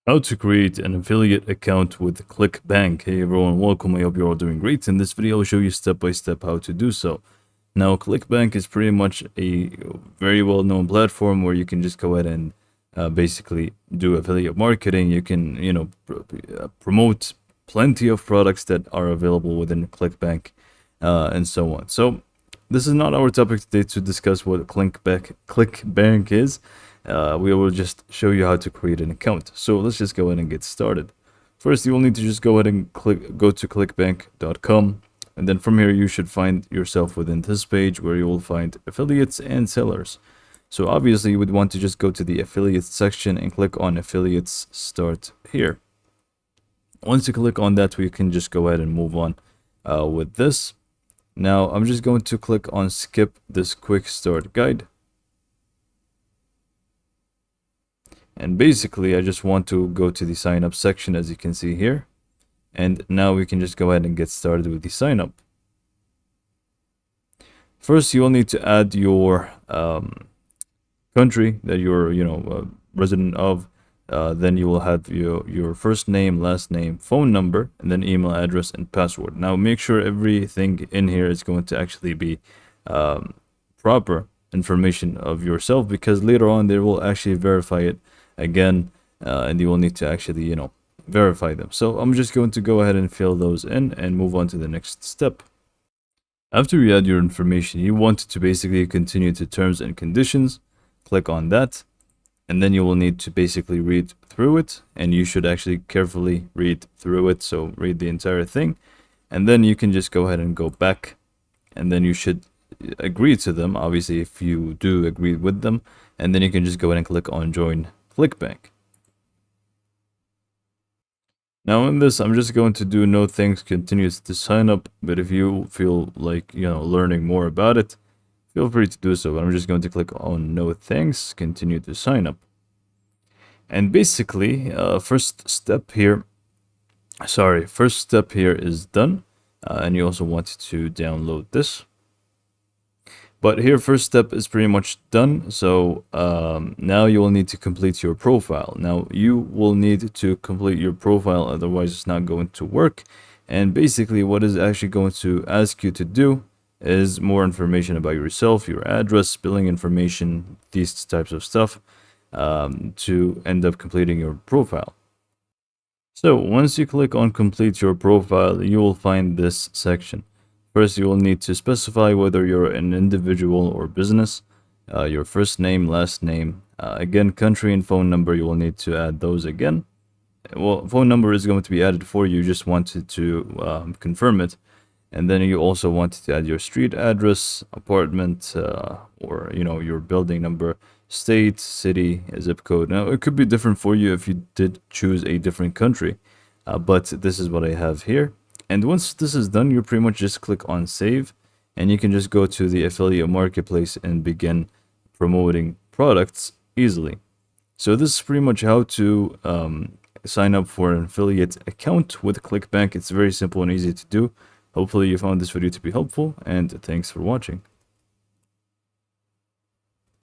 How to create an affiliate account with Clickbank. Hey everyone, welcome. I hope you're all doing great. In this video, I'll show you step by step how to do so. Now, Clickbank is pretty much a very well-known platform where you can just go ahead and basically do affiliate marketing. You can, promote plenty of products that are available within Clickbank and so on. So this is not our topic today to discuss what Clickbank is. We will just show you how to create an account. So let's just go ahead and get started. First, you will need to just go ahead and go to clickbank.com. And then from here, you should find yourself within this page where you will find affiliates and sellers. So obviously, you would want to just go to the affiliates section and click on affiliates start here. Once you click on that, we can just go ahead and move on with this. Now, I'm just going to click on skip this quick start guide. And basically, I just want to go to the sign up section, as you can see here. And now we can just go ahead and get started with the sign up. First, you will need to add your country that you're, resident of. Then you will have your first name, last name, phone number, and then email address and password. Now, make sure everything in here is going to actually be proper information of yourself, because later on they will actually verify it again, and you will need to actually, verify them. So I'm just going to go ahead and fill those in and move on to the next step. After you add your information, you want to basically continue to terms and conditions. Click on that, and then you will need to basically read through it, and you should actually carefully read through it. So read the entire thing, and then you can just go ahead and go back, and then you should agree to them, obviously, if you do agree with them, and then you can just go ahead and click on join Clickbank. Now in this, I'm just going to do no thanks continues to sign up, but if you feel like, learning more about it, feel free to do so. But I'm just going to click on no thanks, continue to sign up. And basically, first step here is done. And you also want to download this. But here, first step is pretty much done. So now you will need to complete your profile. Now you will need to complete your profile, otherwise it's not going to work. And basically what is actually going to ask you to do is more information about yourself, your address, billing information, these types of stuff, to end up completing your profile. So once you click on complete your profile, you will find this section. First, you will need to specify whether you're an individual or business, your first name, last name, again, country and phone number. You will need to add those again. Well, phone number is going to be added for you. You just wanted to confirm it. And then you also wanted to add your street address, apartment, or, your building number, state, city, zip code. Now, it could be different for you if you did choose a different country, but this is what I have here. And once this is done, you pretty much just click on save, and you can just go to the affiliate marketplace and begin promoting products easily. So this is pretty much how to sign up for an affiliate account with Clickbank. It's very simple and easy to do. Hopefully you found this video to be helpful, and thanks for watching.